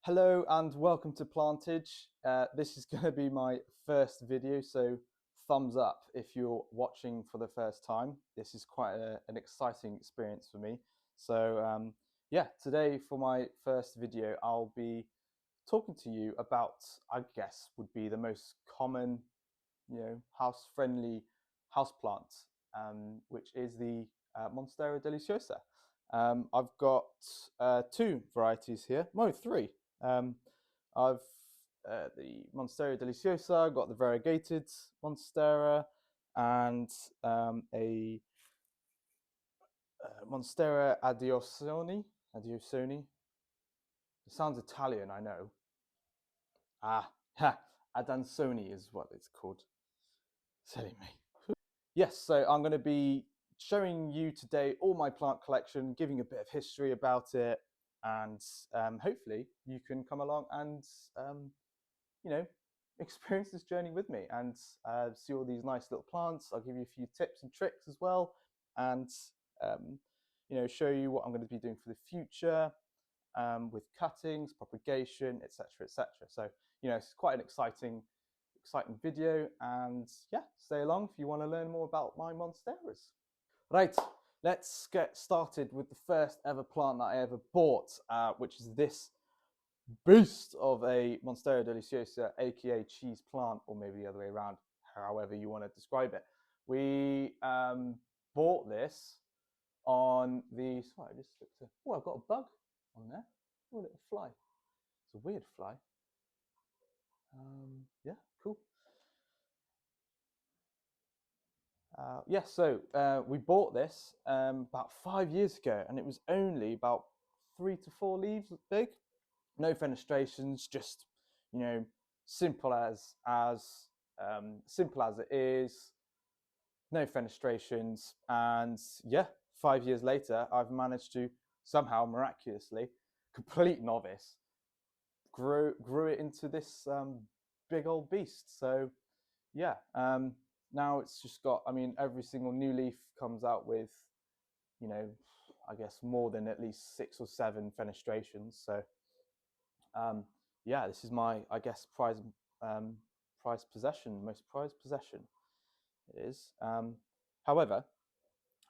Hello and welcome to Plantage. This is going to be my first video, so thumbs up if you're watching for the first time. This is quite an exciting experience for me. So yeah, today for my first video, I'll be talking to you about, I guess, would be the most common, house-friendly houseplant, which is the Monstera Deliciosa. I've got two varieties here, no, three. I've the Monstera Deliciosa, I've got the Variegated Monstera, and a Monstera Adansonii. Adansonii. It sounds Italian, I know. Adansonii is what it's called. Silly me. Yes, so I'm going to be showing you today all my plant collection, giving a bit of history about it, and hopefully you can come along and you know experience this journey with me and see all these nice little plants. I'll give you a few tips and tricks as well, and um, show you what I'm going to be doing for the future with cuttings, propagation, etc., etc. So it's quite an exciting video, and yeah, stay along if you want to learn more about my monsteras. Right, let's get started with the first ever plant that I ever bought, which is this beast of a Monstera Deliciosa, aka cheese plant, or maybe the other way around, however you want to describe it. We bought this on the, sorry, I just looked at, oh, I've got a bug on there. Oh, a little fly. It's a weird fly. Yeah, cool. So we bought this about 5 years ago, and it was only about 3 to 4 leaves big. No fenestrations, just you know, simple simple as it is. No fenestrations, and yeah, 5 years later, I've managed to somehow miraculously, complete novice, grew it into this big old beast. So yeah, now it's just got. I mean, every single new leaf comes out with, you know, I guess more than at least 6 or 7 fenestrations. So yeah, this is my, I guess, prized possession, most prized possession. It is. However,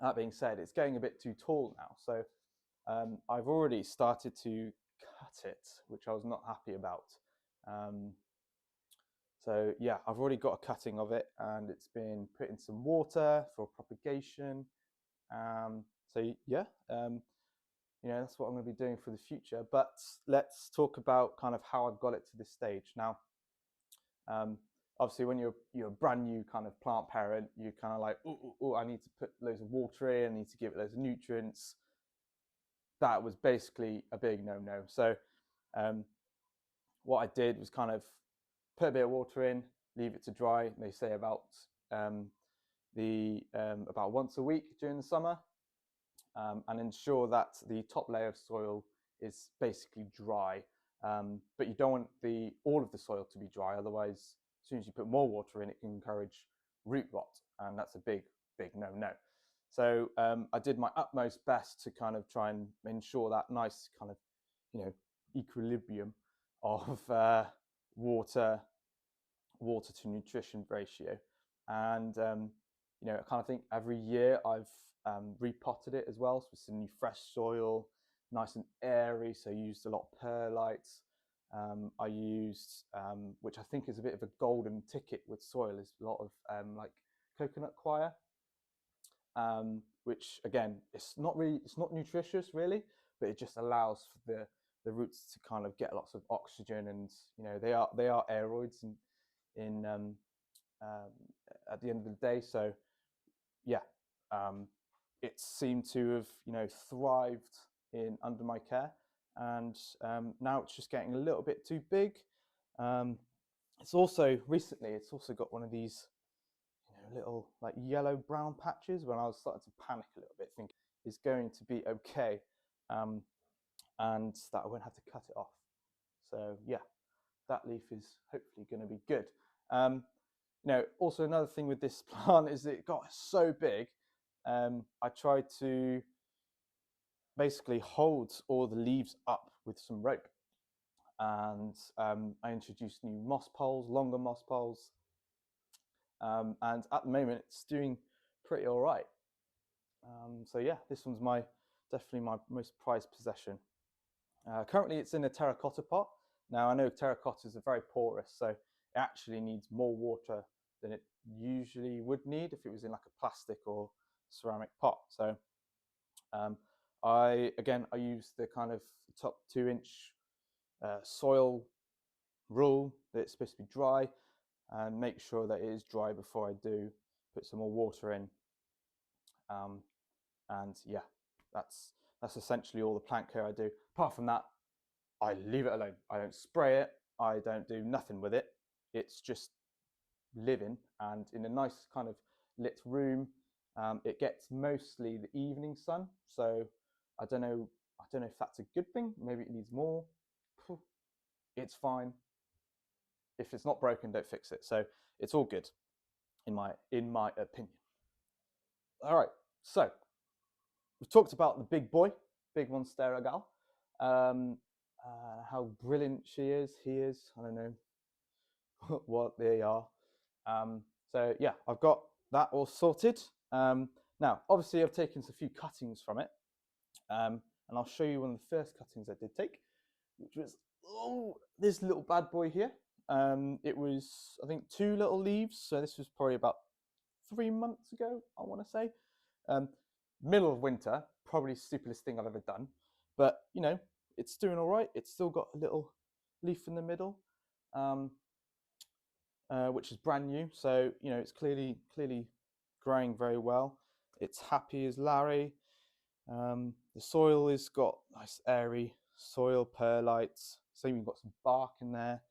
that being said, it's getting a bit too tall now. So I've already started to cut it, which I was not happy about. Um, So yeah, I've already got a cutting of it, and it's been put in some water for propagation. So yeah, that's what I'm going to be doing for the future. But let's talk about kind of how I've got it to this stage. Now, um, obviously, when you're a brand new kind of plant parent, you're kind of like, oh, I need to put loads of water in, I need to give it loads of nutrients. That was basically a big no-no. So um, what I did was kind of put a bit of water in, leave it to dry. They say about about once a week during the summer, and ensure that the top layer of soil is basically dry. But you don't want all of the soil to be dry, otherwise, as soon as you put more water in, it can encourage root rot, and that's a big no-no. So I did my utmost best to kind of try and ensure that nice kind of equilibrium of water to nutrition ratio. And I kind of think every year I've repotted it as well, so with some new fresh soil, nice and airy. So I used a lot of perlite. I used, which I think is a bit of a golden ticket with soil, is a lot of like coconut coir, which again, it's not nutritious really, but it just allows for the roots to kind of get lots of oxygen, and they are aeroids in um, at the end of the day. So yeah, it seemed to have thrived in under my care, and now it's just getting a little bit too big. It's also got one of these little like yellow brown patches. When I was starting to panic a little bit, thinking it's going to be okay, and that I won't have to cut it off. So yeah, that leaf is hopefully going to be good. Also another thing with this plant is that it got so big. I tried to basically hold all the leaves up with some rope, and I introduced new moss poles, longer moss poles, and at the moment it's doing pretty all right. So yeah, this one's definitely my most prized possession. Currently it's in a terracotta pot. Now I know terracottas are very porous, so it actually needs more water than it usually would need if it was in like a plastic or ceramic pot. So I use the kind of top 2-inch soil rule that it's supposed to be dry, and make sure that it is dry before I do put some more water in. And yeah, that's essentially all the plant care I do. Apart from that, I leave it alone. I don't spray it. I don't do nothing with it. It's just living and in a nice kind of lit room. It gets mostly the evening sun, so I don't know if that's a good thing. Maybe it needs more. It's fine. If it's not broken, don't fix it. So it's all good, in my opinion. All right. So we've talked about the big boy, big Monstera gal. How brilliant she is, he is. I don't know what they are. So yeah, I've got that all sorted. Now, obviously, I've taken a few cuttings from it, and I'll show you one of the first cuttings I did take, which was this little bad boy here. It was, I think, 2 little leaves. So this was probably about 3 months ago, I want to say. Middle of winter, probably the stupidest thing I've ever done. But, you know, it's doing all right. It's still got a little leaf in the middle, which is brand new. So, you know, it's clearly growing very well. It's happy as Larry. The soil has got nice airy soil, perlite. So you've got some bark in there.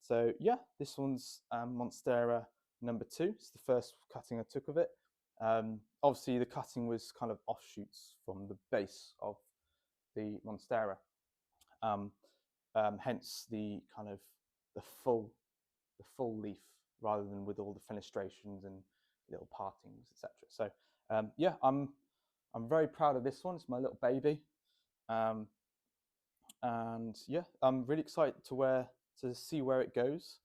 So yeah, this one's Monstera number 2. It's the first cutting I took of it. Obviously, the cutting was kind of offshoots from the base of the Monstera, hence the kind of the full leaf rather than with all the fenestrations and little partings, etc. So yeah, I'm very proud of this one. It's my little baby, and yeah, I'm really excited to see where it goes.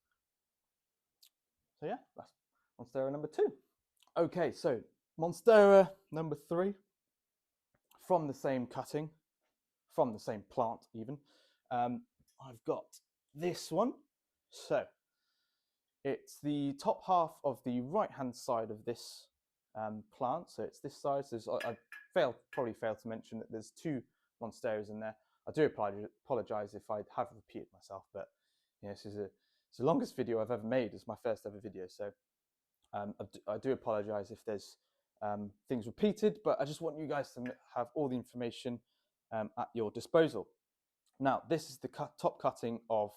So yeah, that's Monstera number 2. Okay, so Monstera number 3, from the same cutting, from the same plant even. I've got this one. So it's the top half of the right-hand side of this plant. So it's this side. So I probably failed to mention that there's 2 Monsteras in there. I do apologize if I have repeated myself, but you know, it's the longest video I've ever made. It's my first ever video, so I do apologize if there's things repeated, but I just want you guys to have all the information at your disposal. Now, this is the top cutting of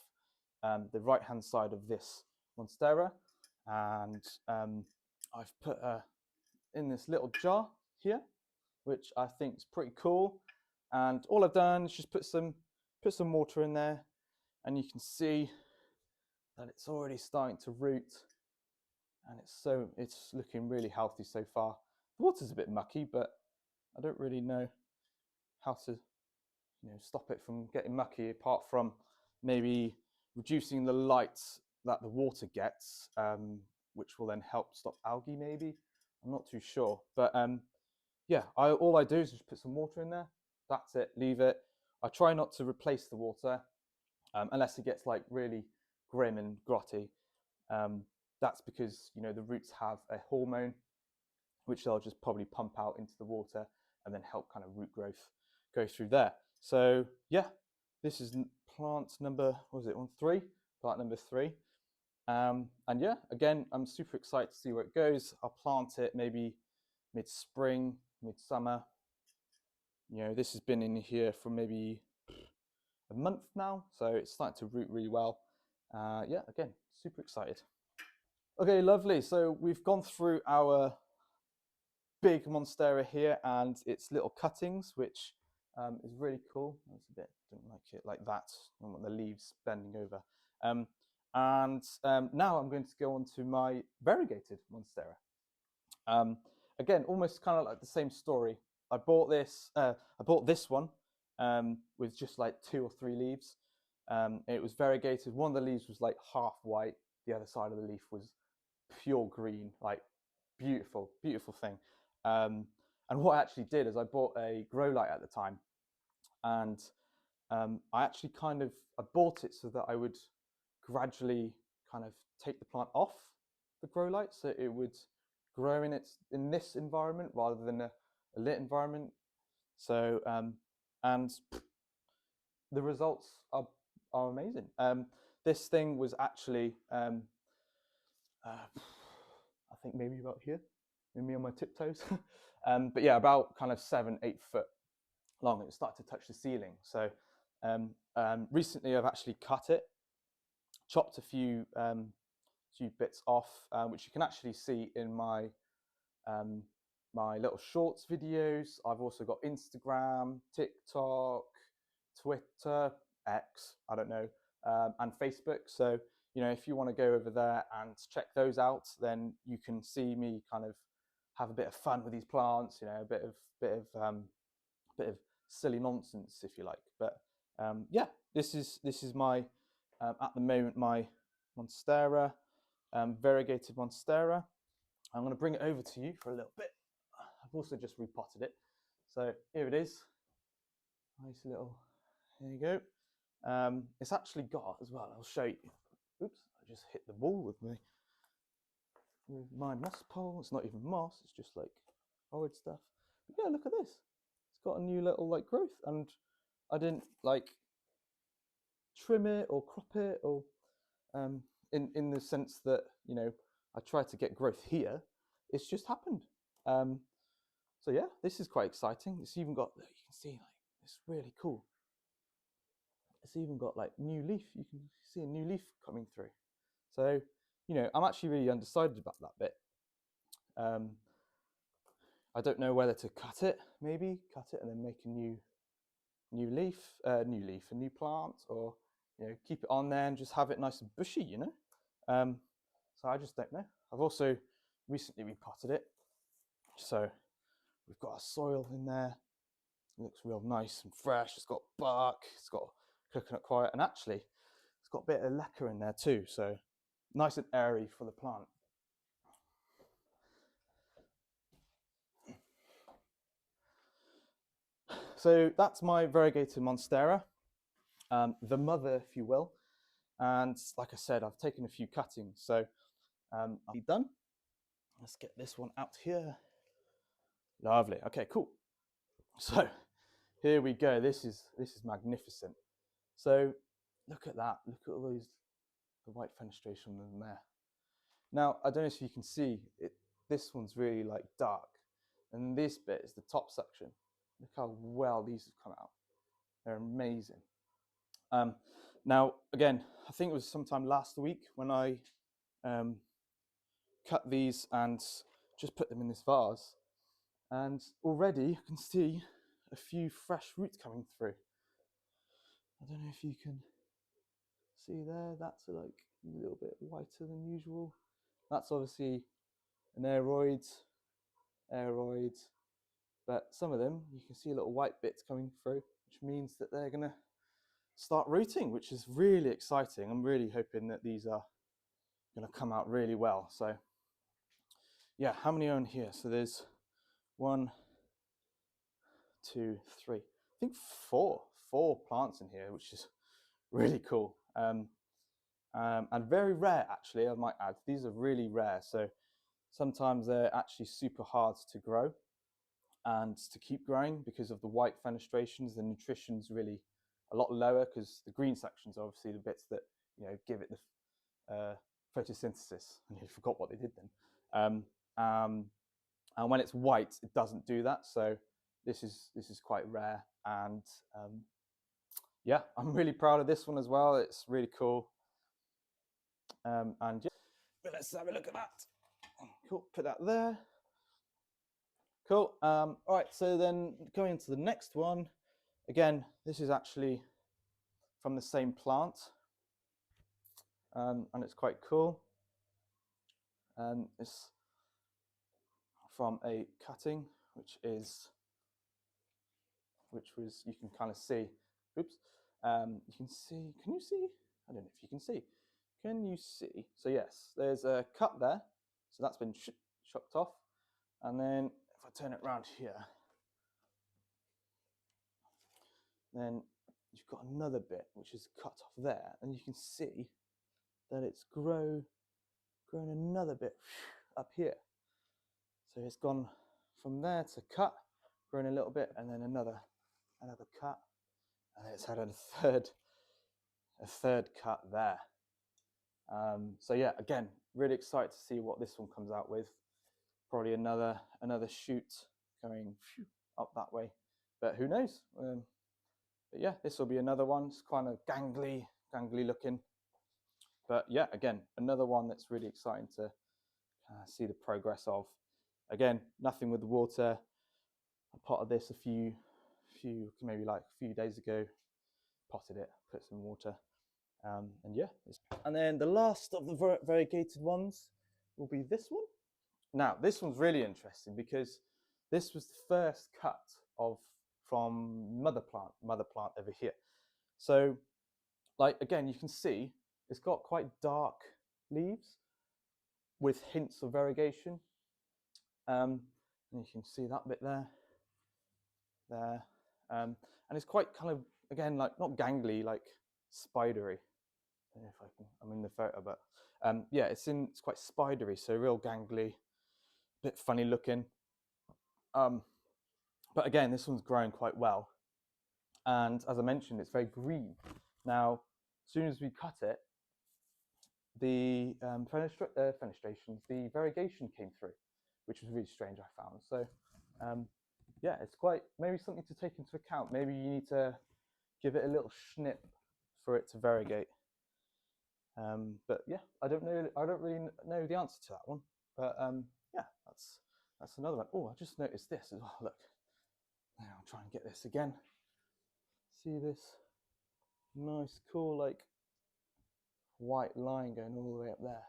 the right-hand side of this Monstera, and I've put in this little jar here, which I think is pretty cool. And all I've done is just put some water in there, and you can see that it's already starting to root, and it's looking really healthy so far. The water's a bit mucky, but I don't really know how to stop it from getting mucky, apart from maybe reducing the light that the water gets, which will then help stop algae maybe. I'm not too sure, but yeah, all I do is just put some water in there. That's it, leave it. I try not to replace the water unless it gets like really grim and grotty. That's because the roots have a hormone which they'll just probably pump out into the water and then help kind of root growth go through there. So yeah, this is plant number, what was it, 3? Plant number 3. And yeah, again, I'm super excited to see where it goes. I'll plant it maybe mid-spring, mid-summer. This has been in here for maybe a month now, so it's starting to root really well. Yeah, again, super excited. Okay, lovely. So we've gone through our big Monstera here and its little cuttings, which is really cool. That's a bit, don't like it like that. I want the leaves bending over. And now I'm going to go on to my variegated Monstera. Again, almost kind of like the same story. I bought this one with just like 2 or 3 leaves. It was variegated. One of the leaves was like half white. The other side of the leaf was pure green, like beautiful, beautiful thing. And what I actually did is I bought a grow light at the time, and I actually I bought it so that I would gradually kind of take the plant off the grow light, so it would grow in this environment rather than a lit environment. So and the results are amazing. This thing was actually I think maybe about here, maybe on my tiptoes. But yeah, about kind of 7-8 foot long. It started to touch the ceiling. So recently I've actually cut it, chopped a few bits off, which you can actually see in um, my little shorts videos. I've also got Instagram, TikTok, Twitter, X, I don't know, and Facebook. So, you know, if you want to go over there and check those out, then you can see me kind of have a bit of fun with these plants, you know, a bit of silly nonsense, if you like. But yeah, this is my at the moment my Monstera, variegated Monstera. I'm going to bring it over to you for a little bit. I've also just repotted it, so here it is. Nice little. There you go. It's actually got as well. I'll show you. Oops! I just hit the wall with my moss pole. It's not even moss. It's just like horrid stuff. But yeah, look at this. It's got a new little like growth, and I didn't like trim it or crop it or in the sense that, you know, I tried to get growth here. It's just happened. So yeah, this is quite exciting. It's even got, you can see, like, it's really cool. It's even got like new leaf. You can see a new leaf coming through. So, you know, I'm actually really undecided about that bit. I don't know whether to cut it, maybe cut it and then make a new leaf, a new plant, or, you know, keep it on there and just have it nice and bushy, you know. So I just don't know. I've also recently repotted it, so we've got our soil in there. It looks real nice and fresh. It's got bark, it's got coconut quiet, and actually it's got a bit of leca in there too, so nice and airy for the plant. So that's my variegated Monstera, the mother, if you will. And like I said, I've taken a few cuttings, so I'll be done. Let's get this one out here. Lovely. Okay, cool. So here we go. This is magnificent. So look at that. Look at all those, the white fenestration in there. Now, I don't know if you can see it. This one's really like dark, and this bit is the top section. Look how well these have come out. They're amazing. Now, again, I think it was sometime last week when I cut these and just put them in this vase, and already you can see a few fresh roots coming through. I don't know if you can see there. That's like a little bit whiter than usual. That's obviously an aeroid, but some of them you can see little white bits coming through, which means that they're gonna start rooting, which is really exciting. I'm really hoping that these are gonna come out really well. So yeah, how many are in here? So there's 1, 2, 3, I think four plants in here, which is really cool. And very rare, actually, I might add. These are really rare, so sometimes they're actually super hard to grow and to keep growing because of the white fenestrations. The nutrition's really a lot lower because the green sections are obviously the bits that, you know, give it the photosynthesis. I nearly forgot what they did then. And when it's white, it doesn't do that. So this is quite rare, and yeah, I'm really proud of this one as well. It's really cool. And yeah, but let's have a look at that. Cool, put that there. Cool. All right, so then going into the next one, again, this is actually from the same plant, and it's quite cool. It's from a cutting, which was, you can kind of see, oops, You can see, can you see? I don't know if you can see. Can you see? So yes, there's a cut there. So that's been chopped off. And then if I turn it around here, then you've got another bit which is cut off there. And you can see that it's grown another bit up here. So it's gone from there to cut, grown a little bit, and then another cut. And it's had a third cut there. So yeah, again, really excited to see what this one comes out with. Probably another shoot going up that way, but who knows? But yeah, this will be another one. It's kind of gangly looking, but yeah, again, another one that's really exciting to see the progress of. Again, nothing with the water. I potted this a few maybe like a few days ago. Potted it, put some water, and yeah. And then the last of the variegated ones will be this one. Now, this one's really interesting because this was the first cut from mother plant over here. So, like again, you can see it's got quite dark leaves with hints of variegation. And you can see that bit there, and it's quite kind of again like not gangly, like spidery. I don't know if I can. I'm in the photo, but yeah, it's quite spidery, so real gangly, bit funny looking. But again, this one's growing quite well. And as I mentioned, it's very green. Now, as soon as we cut it, the fenestrations, the variegation came through, which was really strange, I found. So, yeah, it's quite maybe something to take into account. Maybe you need to give it a little snip for it to variegate. But yeah, I don't really know the answer to that one. But yeah, that's another one. Oh, I just noticed this as well. Look, now I'll try and get this again. See this nice, cool, like white line going all the way up there.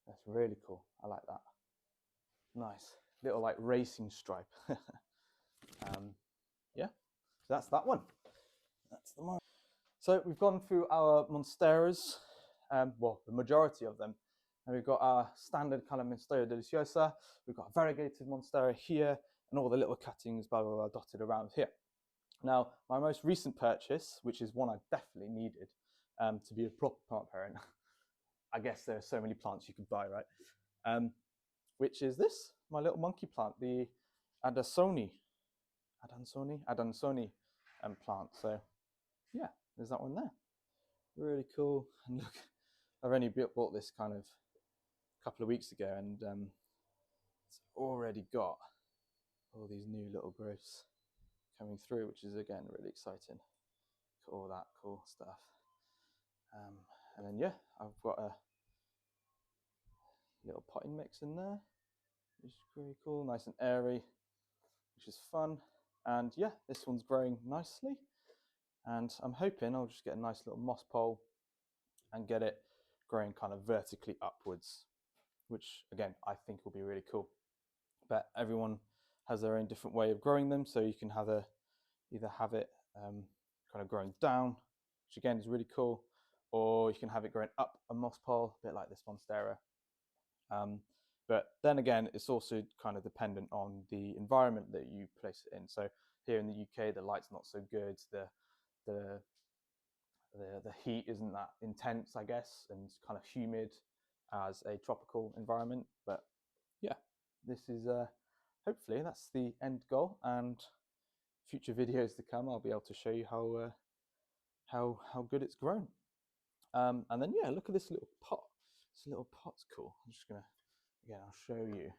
That's really cool. I like that. Nice little like racing stripe. Yeah, so that's that one. That's the one. So we've gone through our monsteras, well, the majority of them. And we've got our standard kind of Monstera Deliciosa. We've got a variegated Monstera here, and all the little cuttings, blah, blah, blah, dotted around here. Now, my most recent purchase, which is one I definitely needed to be a proper plant parent. I guess there are so many plants you could buy, right? Which is this, my little monkey plant, the Adansonii plant. So yeah, there's that one there. Really cool. And look, I've only bought this kind of a couple of weeks ago, and it's already got all these new little growths coming through, which is again really exciting. All that cool stuff. And then yeah, I've got a little potting mix in there, which is really cool, nice and airy, which is fun. And yeah, this one's growing nicely. And I'm hoping I'll just get a nice little moss pole and get it growing kind of vertically upwards, which again, I think will be really cool. But everyone has their own different way of growing them. So you can either have it kind of growing down, which again is really cool, or you can have it growing up a moss pole, a bit like this Monstera. But then again, it's also kind of dependent on the environment that you place it in. So here in the UK, the light's not so good. The heat isn't that intense, I guess, and it's kind of humid as a tropical environment. But yeah, this is hopefully that's the end goal, and future videos to come, I'll be able to show you how good it's grown. And then yeah, look at this little pot. This little pot's cool. I'm just gonna again, I'll show you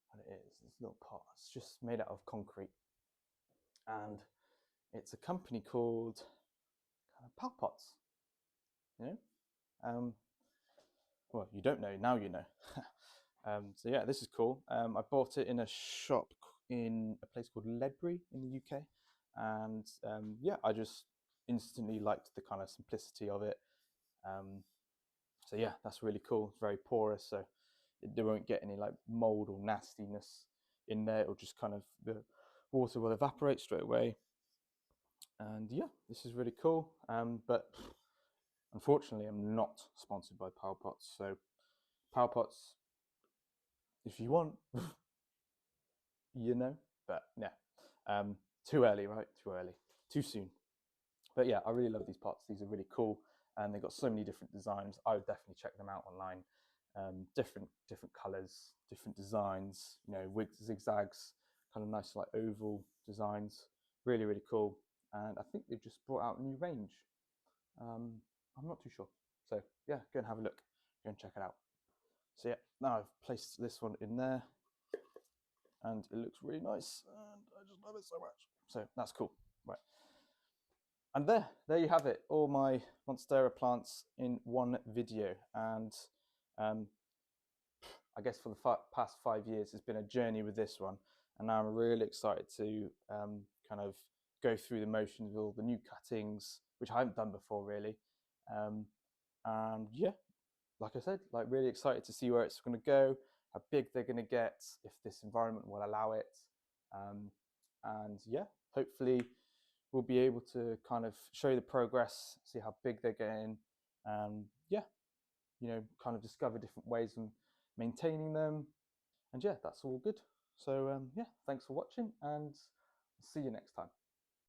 what it is. This little pot. It's just made out of concrete, and it's a company called kind of Pal Pots. You know, well, you don't know now. You know. So yeah, this is cool. I bought it in a shop in a place called Ledbury in the UK, and yeah, I just instantly liked the kind of simplicity of it. So yeah, that's really cool. It's very porous, so they won't get any like mold or nastiness in there. It'll just kind of the water will evaporate straight away, And yeah, this is really cool. But unfortunately, I'm not sponsored by Power Pots. So Power Pots, if you want, you know. But yeah, too early, right? Too early, too soon. But yeah, I really love these pots. These are really cool, and they've got so many different designs. I would definitely check them out online. Different colors, different designs. You know, wigs, zigzags, kind of nice like oval designs. Really, really cool. And I think they've just brought out a new range. I'm not too sure. So yeah, go and have a look. Go and check it out. So yeah, now I've placed this one in there, and it looks really nice, and I just love it so much. So that's cool. Right. And there you have it, all my Monstera plants in one video. And um, I guess for the past 5 years, it's been a journey with this one. And now I'm really excited to kind of go through the motions with all the new cuttings, which I haven't done before really. And yeah, like I said, like really excited to see where it's going to go, how big they're going to get, if this environment will allow it. And yeah, hopefully we'll be able to kind of show the progress, see how big they're getting, and yeah, you know, kind of discover different ways of maintaining them. And yeah, that's all good. So yeah, thanks for watching, and see you next time.